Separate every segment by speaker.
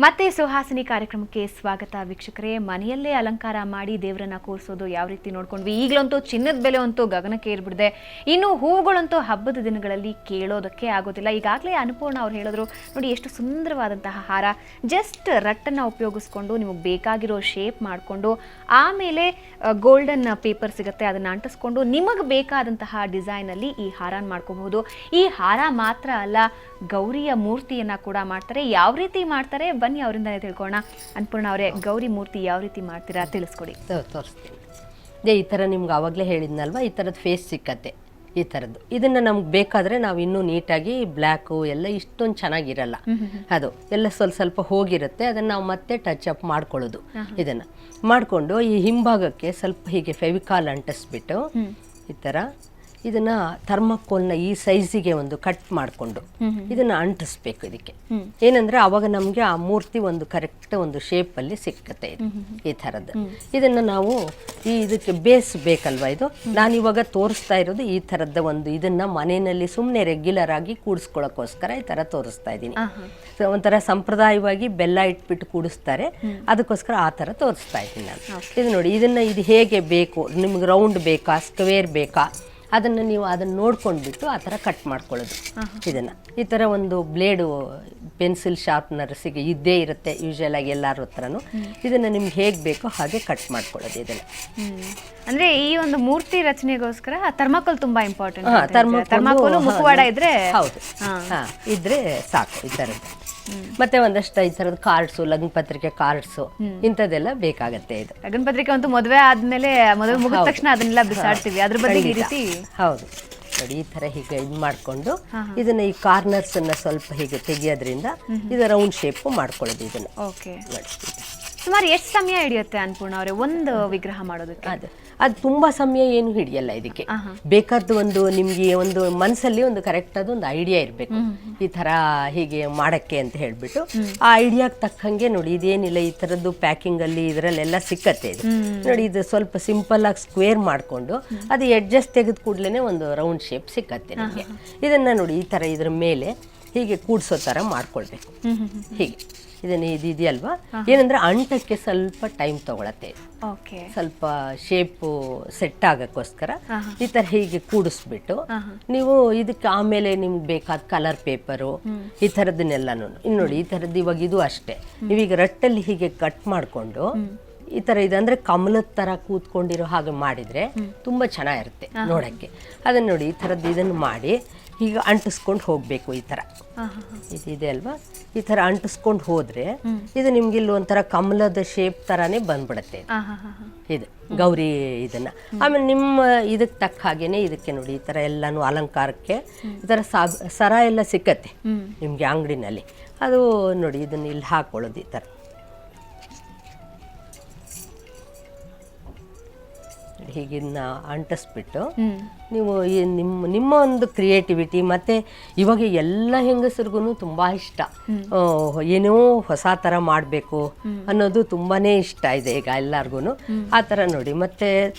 Speaker 1: ಮತ್ತೆ ಸುಹಾಸಿನಿ ಕಾರ್ಯಕ್ರಮಕ್ಕೆ ಸ್ವಾಗತ ವೀಕ್ಷಕರೇ. ಮನೆಯಲ್ಲೇ ಅಲಂಕಾರ ಮಾಡಿ ದೇವರನ್ನ ಕೂರಿಸೋದು ಯಾವ ರೀತಿ ನೋಡ್ಕೊಂಡ್ವಿ. ಈಗಲಂತೂ ಚಿನ್ನದ ಬೆಲೆ ಅಂತೂ ಗಗನಕ್ಕೆ ಏರ್ಬಿಡಿದೆ. ಇನ್ನು ಹೂಗಳಂತೂ ಹಬ್ಬದ ದಿನಗಳಲ್ಲಿ ಕೇಳೋದಕ್ಕೆ ಆಗೋದಿಲ್ಲ. ಈಗಾಗಲೇ ಅನ್ನಪೂರ್ಣ ಅವ್ರು ಹೇಳಿದ್ರು ನೋಡಿ, ಎಷ್ಟು ಸುಂದರವಾದಂತಹ ಹಾರ. ಜಸ್ಟ್ ರಟ್ಟನ್ನು ಉಪಯೋಗಿಸ್ಕೊಂಡು ನಿಮಗೆ ಬೇಕಾಗಿರೋ ಶೇಪ್ ಮಾಡಿಕೊಂಡು ಆಮೇಲೆ ಗೋಲ್ಡನ್ ಪೇಪರ್ ಸಿಗುತ್ತೆ, ಅದನ್ನು ಅಂಟಿಸ್ಕೊಂಡು ನಿಮಗೆ ಬೇಕಾದಂತಹ ಡಿಸೈನಲ್ಲಿ ಈ ಹಾರನ ಮಾಡ್ಕೋಬಹುದು. ಈ ಹಾರ ಮಾತ್ರ ಅಲ್ಲ, ಗೌರಿಯ ಮೂರ್ತಿಯನ್ನ ಕೂಡ ಮಾಡ್ತಾರೆ. ಯಾವ ರೀತಿ ಮಾಡ್ತಾರೆ ಬನ್ನಿ ಅವರಿಂದನೇ ತಿಳ್ಕೊಳ್ಳೋಣ. ಅನ್ನಪೂರ್ಣ ಅವರೇ, ಗೌರಿ ಮೂರ್ತಿ ಯಾವ ರೀತಿ ಮಾಡ್ತೀರಾ ತಿಳಿಸ್ಕೊಡಿ.
Speaker 2: ತೋರಿಸ್ತೀನಿ. ಈ ಥರ ನಿಮ್ಗೆ ಆವಾಗಲೇ ಹೇಳಿದ್ನಲ್ವ, ಈ ಥರದ್ದು ಫೇಸ್ ಸಿಕ್ಕತ್ತೆ ಈ ಥರದ್ದು. ಇದನ್ನು ನಮ್ಗೆ ಬೇಕಾದರೆ ನಾವು ಇನ್ನೂ ನೀಟಾಗಿ ಬ್ಲ್ಯಾಕು ಎಲ್ಲ ಇಷ್ಟೊಂದು ಚೆನ್ನಾಗಿರಲ್ಲ, ಅದು ಎಲ್ಲ ಸ್ವಲ್ಪ ಹೋಗಿರುತ್ತೆ. ಅದನ್ನು ನಾವು ಮತ್ತೆ ಟಚ್ ಅಪ್ ಮಾಡ್ಕೊಳ್ಳೋದು. ಇದನ್ನು ಮಾಡಿಕೊಂಡು ಈ ಹಿಂಭಾಗಕ್ಕೆ ಸ್ವಲ್ಪ ಹೀಗೆ ಫೆವಿಕಾಲ್ ಅಂಟಿಸ್ಬಿಟ್ಟು ಈ ಥರ ಇದನ್ನ ಥರ್ಮಾಕೋಲ್ನ ಈ ಸೈಜಿಗೆ ಒಂದು ಕಟ್ ಮಾಡಿಕೊಂಡು ಇದನ್ನ ಅಂಟಿಸ್ಬೇಕು. ಇದಕ್ಕೆ ಏನಂದ್ರೆ ಅವಾಗ ನಮಗೆ ಆ ಮೂರ್ತಿ ಒಂದು ಕರೆಕ್ಟ್ ಒಂದು ಶೇಪಲ್ಲಿ ಸಿಕ್ಕತ್ತೆ. ಇದು ಈ ಥರದ್ದು. ಇದನ್ನ ನಾವು ಇದಕ್ಕೆ ಬೇಸ್ ಬೇಕಲ್ವಾ, ಇದು ನಾನು ಇವಾಗ ತೋರಿಸ್ತಾ ಇರೋದು ಈ ಥರದ ಒಂದು ಇದನ್ನ ಮನೆಯಲ್ಲಿ ಸುಮ್ಮನೆ ರೆಗ್ಯುಲರ್ ಆಗಿ ಕೂಡಿಸ್ಕೊಳ್ಳೋಕ್ಕೋಸ್ಕರ ಈ ಥರ ತೋರಿಸ್ತಾ ಇದ್ದೀನಿ. ಒಂಥರ ಸಂಪ್ರದಾಯವಾಗಿ ಬೆಲ್ಲ ಇಟ್ಬಿಟ್ಟು ಕೂಡಿಸ್ತಾರೆ, ಅದಕ್ಕೋಸ್ಕರ ಆ ಥರ ತೋರಿಸ್ತಾ ಇದ್ದೀನಿ ನಾನು. ಇದು ನೋಡಿ, ಇದು ಹೇಗೆ ಬೇಕು ನಿಮ್ಗೆ, ರೌಂಡ್ ಬೇಕಾ ಸ್ಕ್ವೇರ್ ಬೇಕಾ ಅದನ್ನು ನೀವು ಅದನ್ನು ನೋಡ್ಕೊಂಡ್ಬಿಟ್ಟು ಆ ಥರ ಕಟ್ ಮಾಡ್ಕೊಳ್ಳೋದು. ಇದನ್ನು ಈ ಥರ ಒಂದು ಬ್ಲೇಡು ಪೆನ್ಸಿಲ್ ಶಾರ್ಪ್ನರ್ಸಿಗೆ ಇದ್ದೇ ಇರುತ್ತೆ ಯೂಶುವಲ್ ಆಗಿ ಎಲ್ಲರ ಹತ್ರನೂ. ಇದನ್ನು ನಿಮ್ಗೆ ಹೇಗೆ ಬೇಕೋ ಹಾಗೆ ಕಟ್ ಮಾಡ್ಕೊಳ್ಳೋದು. ಇದನ್ನು
Speaker 1: ಅಂದ್ರೆ ಈ ಒಂದು ಮೂರ್ತಿ ರಚನೆಗೋಸ್ಕರ ಥರ್ಮಾಕೋಲ್ ತುಂಬಾ ಇಂಪಾರ್ಟೆಂಟ್. ಥರ್ಮಾಕೋಲ್ ಮುಖವಾಡ ಇದ್ರೆ
Speaker 2: ಹೌದು, ಇದ್ರೆ ಸಾಕು ಈ ಥರದ್ದು. ಮತ್ತೆ ಒಂದಷ್ಟು ಈ ಥರದ ಕಾರ್ಡ್ಸು, ಲಗ್ನ ಪತ್ರಿಕೆ ಕಾರ್ಡ್ಸು ಇಂಥದ್ದೆಲ್ಲ ಬೇಕಾಗತ್ತೆ. ಇದು
Speaker 1: ಲಗ್ನ ಪತ್ರಿಕೆ ಅಂತೂ ಮದುವೆ ಆದ್ಮೇಲೆ ಮದುವೆ ಮುಗಿದ ತಕ್ಷಣ ಅದನ್ನೆಲ್ಲ ಬಿಸಾಡ್ತೀವಿ. ಅದ್ರ ಬಗ್ಗೆ ಈ ರೀತಿ
Speaker 2: ಹೌದು ನೋಡಿ, ಈ ತರ ಹೀಗೆ ಇದು ಮಾಡ್ಕೊಂಡು ಇದನ್ನ ಈ ಕಾರ್ನರ್ಸ್ ಅನ್ನ ಸ್ವಲ್ಪ ಹೀಗೆ ತೆಗಿಯೋದ್ರಿಂದ ಇದು ರೌಂಡ್ ಶೇಪ್ ಮಾಡ್ಕೊಳ್ಳೋದು. ಇದನ್ನ
Speaker 1: ಓಕೆ. ಸುಮಾರು ಎಷ್ಟು ಸಮಯ ಹಿಡಿಯುತ್ತೆ ಅನ್ನಪೂರ್ಣ ಅವರೇ ಒಂದು ವಿಗ್ರಹ ಮಾಡೋದಕ್ಕೆ?
Speaker 2: ಅದು ತುಂಬಾ ಸಮಯ ಏನು ಹಿಡಿಯಲ್ಲ. ಇದಕ್ಕೆ ಬೇಕಾದ ಒಂದು ನಿಮ್ಗೆ ಒಂದು ಮನಸ್ಸಲ್ಲಿ ಒಂದು ಕರೆಕ್ಟ್ ಆದ ಒಂದು ಐಡಿಯಾ ಇರಬೇಕು, ಈ ತರ ಹೀಗೆ ಮಾಡಕ್ಕೆ ಅಂತ ಹೇಳ್ಬಿಟ್ಟು. ಆ ಐಡಿಯಾಗೆ ತಕ್ಕಂಗೆ ನೋಡಿ, ಇದೇನಿಲ್ಲ ಈ ತರದ್ದು ಪ್ಯಾಕಿಂಗ್ ಅಲ್ಲಿ ಇದರಲ್ಲೆಲ್ಲ ಸಿಕ್ಕತ್ತೆ. ಇದು ನೋಡಿ, ಇದು ಸ್ವಲ್ಪ ಸಿಂಪಲ್ ಆಗಿ ಸ್ಕ್ವೇರ್ ಮಾಡ್ಕೊಂಡು ಅದು ಎಡ್ಜಸ್ ತೆಗೆದ ಕೂಡ್ಲೇನೆ ಒಂದು ರೌಂಡ್ ಶೇಪ್ ಸಿಕ್ಕತ್ತೆ ನಿಮಗೆ. ಇದನ್ನ ನೋಡಿ ಈ ತರ ಇದ್ರ ಮೇಲೆ ಹೀಗೆ ಕೂಡ್ಸೋ ತರ ಮಾಡ್ಕೊಳ್ಬೇಕು. ಹೀಗೆ ಇದನ್ನ ಇದೆಯಲ್ವಾ, ಏನಂದ್ರೆ ಅಂಟಕ್ಕೆ ಸ್ವಲ್ಪ ಟೈಮ್ ತಗೊಳತ್ತೆ. ಸ್ವಲ್ಪ ಶೇಪು ಸೆಟ್ ಆಗಕ್ಕೋಸ್ಕರ ಈ ತರ ಹೀಗೆ ಕೂಡಿಸ್ಬಿಟ್ಟು ನೀವು ಇದಕ್ಕೆ ಆಮೇಲೆ ನಿಮ್ಗೆ ಬೇಕಾದ ಕಲರ್ ಪೇಪರು ಈ ಥರದನ್ನೆಲ್ಲನೂ ಇನ್ನು ನೋಡಿ, ಈ ಥರದ್ದು ಇವಾಗ ಇದು ಅಷ್ಟೇ. ನೀವೀಗ ರಟ್ಟಲ್ಲಿ ಹೀಗೆ ಕಟ್ ಮಾಡಿಕೊಂಡು ಈ ಥರ ಇದೆ ಅಂದರೆ ಕಮಲದ ಥರ ಕೂತ್ಕೊಂಡಿರೋ ಹಾಗೆ ಮಾಡಿದರೆ ತುಂಬ ಚೆನ್ನಾಗಿರುತ್ತೆ ನೋಡೋಕ್ಕೆ. ಅದನ್ನು ನೋಡಿ, ಈ ಥರದ್ದು ಇದನ್ನು ಮಾಡಿ ಈಗ ಅಂಟಿಸ್ಕೊಂಡು ಹೋಗಬೇಕು. ಈ ಥರ ಇದೆ ಅಲ್ವಾ, ಈ ಥರ ಅಂಟಿಸ್ಕೊಂಡು ಹೋದರೆ ಇದು ನಿಮ್ಗೆ ಇಲ್ಲಿ ಒಂಥರ ಕಮಲದ ಶೇಪ್ ಥರನೇ ಬಂದ್ಬಿಡುತ್ತೆ ಇದು ಗೌರಿ ಇದನ್ನ. ಆಮೇಲೆ ನಿಮ್ಮ ಇದಕ್ಕೆ ತಕ್ಕ ಹಾಗೇನೆ ಇದಕ್ಕೆ ನೋಡಿ ಈ ಥರ ಎಲ್ಲಾನು ಅಲಂಕಾರಕ್ಕೆ ಈ ಥರ ಸರ ಎಲ್ಲ ಸಿಕ್ಕತ್ತೆ ನಿಮಗೆ ಅಂಗಡಿನಲ್ಲಿ. ಅದು ನೋಡಿ, ಇದನ್ನು ಇಲ್ಲಿ ಹಾಕೊಳ್ಳೋದು ಈ ಥರ ಹೀಗಿನ್ನ ಅಂಟಿಸ್ಬಿಟ್ಟು ನೀವು ನಿಮ್ಮ ಒಂದು ಕ್ರಿಯೇಟಿವಿಟಿ. ಮತ್ತು ಇವಾಗ ಎಲ್ಲ ಹೆಂಗಸರಿಗೂ ತುಂಬ ಇಷ್ಟ, ಏನೋ ಹೊಸ ಥರ ಮಾಡಬೇಕು ಅನ್ನೋದು ತುಂಬಾ ಇಷ್ಟ ಇದೆ ಈಗ ಎಲ್ಲರಿಗೂ. ಆ ಥರ ನೋಡಿ, ಮತ್ತು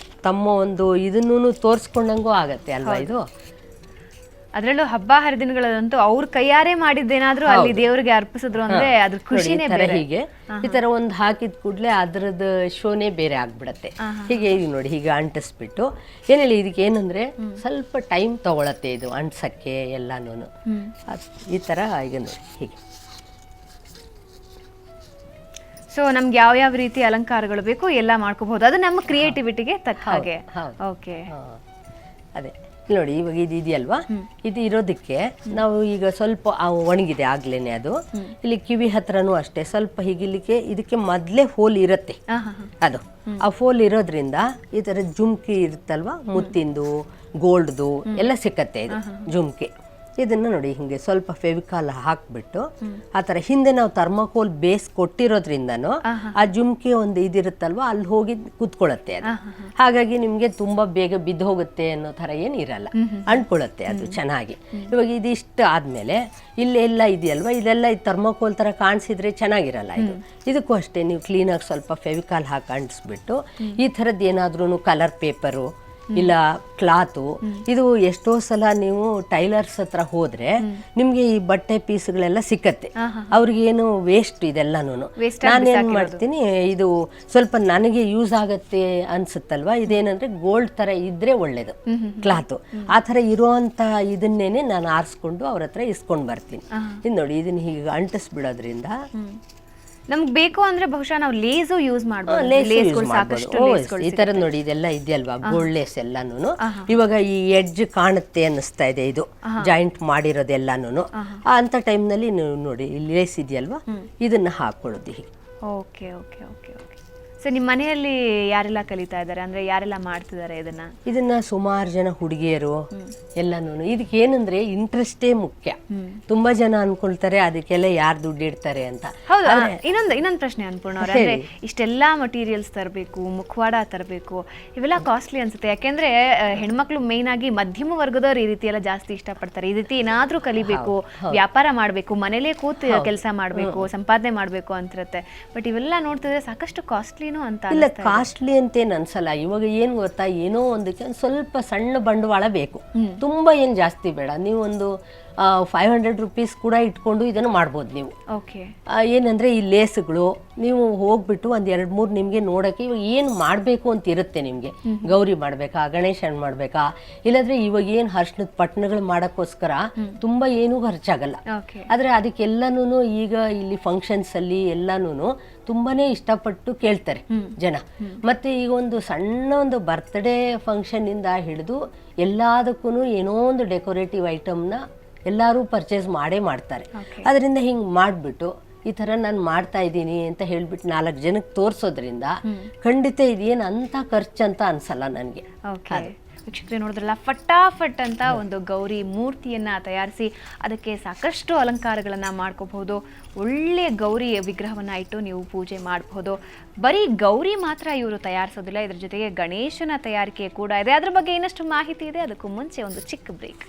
Speaker 2: ತಮ್ಮ ಒಂದು ಇದನ್ನು ತೋರಿಸ್ಕೊಂಡಂಗೂ ಆಗತ್ತೆ ಅಲ್ವಾ ಇದು.
Speaker 1: ಅದ್ರಲ್ಲೂ ಹಬ್ಬ ಹರಿದಿನಗಳಂತೂ ಅವ್ರ ಕೈಯಾರೆ ಮಾಡಿದ್ದೇನಾದ್ರೂ ಅಲ್ಲಿ ದೇವರಿಗೆ ಅರ್ಪಿಸಿದ್ರು ಅಂದ್ರೆ ಅದ್ರ ಖುಷಿನೇ ಬೇರೆ.
Speaker 2: ಹೀಗೆ ಈ ತರ ಒಂದು ಹಾಕಿದ ಕೂಡಲೇ ಅದ್ರದ್ದು ಶೋನೇ ಬೇರೆ ಆಗ್ಬಿಡತ್ತೆ. ಹೀಗೆ ಈಗ ನೋಡಿ, ಹೀಗೆ ಅಂಟಿಸ್ಬಿಟ್ಟು ಏನಿಲ್ಲ, ಇದಕ್ಕೆ ಏನಂದ್ರೆ ಸ್ವಲ್ಪ ಟೈಮ್ ತಗೊಳತ್ತೆ ಇದು ಅಂಟ್ಸಕ್ಕೆ ಎಲ್ಲಾನು. ಈ ತರ ಈಗ ನೋಡಿ ಹೀಗೆ.
Speaker 1: ಸೊ ನಮ್ಗೆ ಯಾವ ರೀತಿ ಅಲಂಕಾರಗಳು ಬೇಕು ಎಲ್ಲ ಮಾಡ್ಕೋಬಹುದು, ಅದು ನಮ್ಮ ಕ್ರಿಯೇಟಿವಿಟಿಗೆ ತಕ್ಕ ಹಾಗೆ. ಓಕೆ,
Speaker 2: ಅದೇ ನೋಡಿ, ಇವಾಗ ಇದು ಇದೆಯಲ್ವಾ, ಇದು ಇರೋದಕ್ಕೆ ನಾವು ಈಗ ಸ್ವಲ್ಪ ಒಣಗಿದೆ ಆಗ್ಲೇನೆ ಅದು. ಇಲ್ಲಿ ಕಿವಿ ಹತ್ರನೂ ಅಷ್ಟೇ ಸ್ವಲ್ಪ ಹೀಗಿಲಿಕ್ಕೆ ಇದಕ್ಕೆ ಮೊದಲೇ ಹೋಲ್ ಇರುತ್ತೆ. ಅದು ಆ ಹೋಲ್ ಇರೋದ್ರಿಂದ ಈ ಥರ ಜುಮ್ಕಿ ಇರುತ್ತಲ್ವಾ, ಮುತ್ತಿಂದು ಗೋಲ್ಡ್ದು ಎಲ್ಲ ಸಿಕ್ಕತ್ತೆ ಇದು ಜುಮ್ಕಿ. ಇದನ್ನು ನೋಡಿ ಹಿಂಗೆ ಸ್ವಲ್ಪ ಫೆವಿಕಾಲ್ ಹಾಕ್ಬಿಟ್ಟು ಆ ಥರ ಹಿಂದೆ ನಾವು ಥರ್ಮಾಕೋಲ್ ಬೇಸ್ ಕೊಟ್ಟಿರೋದ್ರಿಂದನೂ ಆ ಜುಮ್ಕಿ ಒಂದು ಇದಿರುತ್ತಲ್ವ ಅಲ್ಲಿ ಹೋಗಿ ಕೂತ್ಕೊಳ್ಳುತ್ತೆ ಅದು. ಹಾಗಾಗಿ ನಿಮಗೆ ತುಂಬಾ ಬೇಗ ಬಿದ್ದು ಹೋಗುತ್ತೆ ಅನ್ನೋ ಥರ ಏನು ಇರಲ್ಲ, ಅಂಟ್ಕೊಳ್ಳುತ್ತೆ ಅದು ಚೆನ್ನಾಗಿ. ಇವಾಗ ಇದಿಷ್ಟು ಆದಮೇಲೆ ಇಲ್ಲೆಲ್ಲ ಇದೆಯಲ್ವ, ಇದೆಲ್ಲ ಥರ್ಮಾಕೋಲ್ ಥರ ಕಾಣಿಸಿದ್ರೆ ಚೆನ್ನಾಗಿರಲ್ಲ ಇದು. ಇದಕ್ಕೂ ಅಷ್ಟೇ ನೀವು ಕ್ಲೀನಾಗಿ ಸ್ವಲ್ಪ ಫೆವಿಕಾಲ್ ಹಾಕಿ ಅಂಟಿಸ್ಬಿಟ್ಟು ಈ ಥರದ್ದು ಏನಾದ್ರೂ ಕಲರ್ ಪೇಪರು ಇಲ್ಲ ಕ್ಲಾತು. ಇದು ಎಷ್ಟೋ ಸಲ ನೀವು ಟೈಲರ್ಸ್ ಹತ್ರ ಹೋದ್ರೆ ನಿಮ್ಗೆ ಈ ಬಟ್ಟೆ ಪೀಸ್ಗಳೆಲ್ಲ ಸಿಕ್ಕತ್ತೆ. ಅವ್ರಿಗೇನು ವೇಸ್ಟ್ ಇದೆಲ್ಲಾನು. ನಾನೇನ್ ಮಾಡ್ತೀನಿ, ಇದು ಸ್ವಲ್ಪ ನನಗೆ ಯೂಸ್ ಆಗತ್ತೆ ಅನ್ಸುತ್ತಲ್ವಾ, ಇದೇನಂದ್ರೆ ಗೋಲ್ಡ್ ತರ ಇದ್ರೆ ಒಳ್ಳೇದು ಕ್ಲಾತು. ಆ ತರ ಇರುವಂತ ಇದನ್ನೇನೆ ನಾನು ಆರಿಸ್ಕೊಂಡು ಅವ್ರ ಹತ್ರ ಇಸ್ಕೊಂಡ್ ಬರ್ತೀನಿ. ಇದು ನೋಡಿ, ಇದನ್ನ ಹೀಗೆ ಅಂಟಿಸ್ಬಿಡೋದ್ರಿಂದ
Speaker 1: ನಮ್ಗೆ ಬೇಕು ಅಂದ್ರೆ ಬಹುಶಃ ನಾವು ಲೇಸು ಯೂಸ್ ಮಾಡ್ಬೋದು.
Speaker 2: ಈ ತರ ನೋಡಿ, ಇದೆಲ್ಲ ಇದೆಯಲ್ವಾ ಗೋಲ್ಡ್ ಲೇಸ್ ಎಲ್ಲಾನು. ಇವಾಗ ಈ ಎಡ್ಜ್ ಕಾಣುತ್ತೆ ಅನ್ನಿಸ್ತಾ ಇದೆ, ಇದು ಜಾಯಿಂಟ್ ಮಾಡಿರೋದೆಲ್ಲಾನು. ಅಂತ ಟೈಮ್ ನಲ್ಲಿ ನೀವು ನೋಡಿ, ಲೇಸ್ ಇದೆಯಲ್ವಾ, ಇದನ್ನ ಹಾಕೊಳ್ಳೋದು ಹೀಗೆ.
Speaker 1: Okay okay okay okay. So ನಿಮ್ಮ ಮನೆಯಲ್ಲಿ ಯಾರೆಲ್ಲ ಕಲಿತಾ ಇದ್ದಾರೆ, ಅಂದ್ರೆ ಯಾರೆಲ್ಲ ಮಾಡ್ತಿದ್ದಾರೆ ಇದನ್ನ?
Speaker 2: ಸುಮಾರು ಜನ ಹುಡುಗಿಯರು ಎಲ್ಲಾನು. ಇದಕ್ಕೆ ಏನಂದ್ರೆ ಇಂಟ್ರೆಸ್ಟೇ ಮುಖ್ಯ. ತುಂಬಾ ಜನ ಅನ್ಕೊಳ್ತಾರೆ ಅದಕ್ಕೆಲ್ಲ ಯಾರು ದುಡ್ಡು ಇಡ್ತಾರೆ ಅಂತ.
Speaker 1: ಹೌದಾ? ಇನ್ನೊಂದು ಪ್ರಶ್ನೆ ಅನ್ಪೂರ್ಣ ಅವ್ರೆ, ಅಂದ್ರೆ ಇಷ್ಟೆಲ್ಲಾ ಮಟೀರಿಯಲ್ಸ್ ತರಬೇಕು, ಮುಖವಾಡ ತರಬೇಕು, ಇವೆಲ್ಲ ಕಾಸ್ಟ್ಲಿ ಅನ್ಸುತ್ತೆ. ಯಾಕೆಂದ್ರೆ ಹೆಣ್ಮಕ್ಳು ಮೇನ್ ಆಗಿ ಮಧ್ಯಮ ವರ್ಗದವ್ರು ಈ ರೀತಿ ಎಲ್ಲ ಜಾಸ್ತಿ ಇಷ್ಟಪಡ್ತಾರೆ. ಈ ರೀತಿ ಏನಾದ್ರೂ ಕಲಿಬೇಕು, ವ್ಯಾಪಾರ ಮಾಡ್ಬೇಕು, ಮನೇಲೇ ಕೂತು ಕೆಲಸ ಮಾಡ್ಬೇಕು, ಸಂಪಾದನೆ ಮಾಡ್ಬೇಕು ಅಂತಿರುತ್ತೆ. ಬಟ್ ಇವೆಲ್ಲ ನೋಡ್ತಿದ್ರೆ ಸಾಕಷ್ಟು ಕಾಸ್ಟ್ಲಿ
Speaker 2: ಇಲ್ಲ, ಕಾಸ್ಟ್ಲಿ ಅಂತೇನು ಅನ್ಸಲ್ಲ. ಇವಾಗ ಏನ್ ಗೊತ್ತಾ, ಏನೋ ಒಂದಕ್ಕೆ ಸ್ವಲ್ಪ ಸಣ್ಣ ಬಂಡವಾಳ ಬೇಕು, ತುಂಬಾ ಏನ್ ಜಾಸ್ತಿ ಬೇಡ. ನೀವು ಒಂದು 500 rupees ಕೂಡ ಇಟ್ಕೊಂಡು ಇದನ್ನು ಮಾಡ್ಬೋದು ನೀವು. ಏನಂದ್ರೆ ಈ ಲೇಸ್ಗಳು ನೀವು ಹೋಗ್ಬಿಟ್ಟು ಒಂದ್ 2-3 ನಿಮ್ಗೆ ನೋಡಕ್ಕೆ ಇವಾಗ ಏನ್ ಮಾಡ್ಬೇಕು ಅಂತ ಇರುತ್ತೆ ನಿಮ್ಗೆ. ಗೌರಿ ಮಾಡ್ಬೇಕಾ, ಗಣೇಶನ್ ಮಾಡ್ಬೇಕಾ, ಇಲ್ಲಾಂದ್ರೆ ಇವಾಗ ಏನ್ ಅರ್ಶನದ ಪಟ್ಟಣಗಳು ಮಾಡಕ್ಕೋಸ್ಕರ ತುಂಬಾ ಏನೂ ಖರ್ಚಾಗಲ್ಲ. ಆದ್ರೆ ಅದಕ್ಕೆಲ್ಲಾನು ಈಗ ಇಲ್ಲಿ ಫಂಕ್ಷನ್ಸ್ ಅಲ್ಲಿ ಎಲ್ಲಾನು ತುಂಬಾನೇ ಇಷ್ಟಪಟ್ಟು ಕೇಳ್ತಾರೆ ಜನ. ಮತ್ತೆ ಈಗ ಒಂದು ಸಣ್ಣ ಒಂದು ಬರ್ತ್ಡೇ ಫಂಕ್ಷನ್ ಇಂದ ಹಿಡಿದು ಎಲ್ಲದಕ್ಕೂ ಏನೋ ಒಂದು ಡೆಕೋರೇಟಿವ್ ಐಟಮ್ನ ಎಲ್ಲರೂ ಪರ್ಚೇಸ್ ಮಾಡೇ ಮಾಡ್ತಾರೆ. ಅದರಿಂದ ಹಿಂಗೆ ಮಾಡಿಬಿಟ್ಟು ಈ ಥರ ನಾನು ಮಾಡ್ತಾ ಇದ್ದೀನಿ ಅಂತ ಹೇಳ್ಬಿಟ್ಟು 4 ಜನಕ್ಕೆ ತೋರಿಸೋದ್ರಿಂದ ಖಂಡಿತ ಇದೇನು ಅಂತ ಖರ್ಚು ಅಂತ ಅನ್ಸಲ್ಲ ನನಗೆ.
Speaker 1: ವೀಕ್ಷಕರೇ ನೋಡಿದ್ರಲ್ಲ, ಫಟಾಫಟ್ ಅಂತ ಒಂದು ಗೌರಿ ಮೂರ್ತಿಯನ್ನ ತಯಾರಿಸಿ ಅದಕ್ಕೆ ಸಾಕಷ್ಟು ಅಲಂಕಾರಗಳನ್ನ ಮಾಡ್ಕೋಬಹುದು. ಒಳ್ಳೆಯ ಗೌರಿ ವಿಗ್ರಹವನ್ನ ಇಟ್ಟು ನೀವು ಪೂಜೆ ಮಾಡಬಹುದು. ಬರೀ ಗೌರಿ ಮಾತ್ರ ಇವರು ತಯಾರಿಸೋದಿಲ್ಲ, ಇದ್ರ ಜೊತೆಗೆ ಗಣೇಶನ ತಯಾರಿಕೆ ಕೂಡ ಇದೆ. ಅದ್ರ ಬಗ್ಗೆ ಇನ್ನಷ್ಟು ಮಾಹಿತಿ ಇದೆ. ಅದಕ್ಕೂ ಮುಂಚೆ ಒಂದು ಚಿಕ್ಕ ಬ್ರೇಕ್.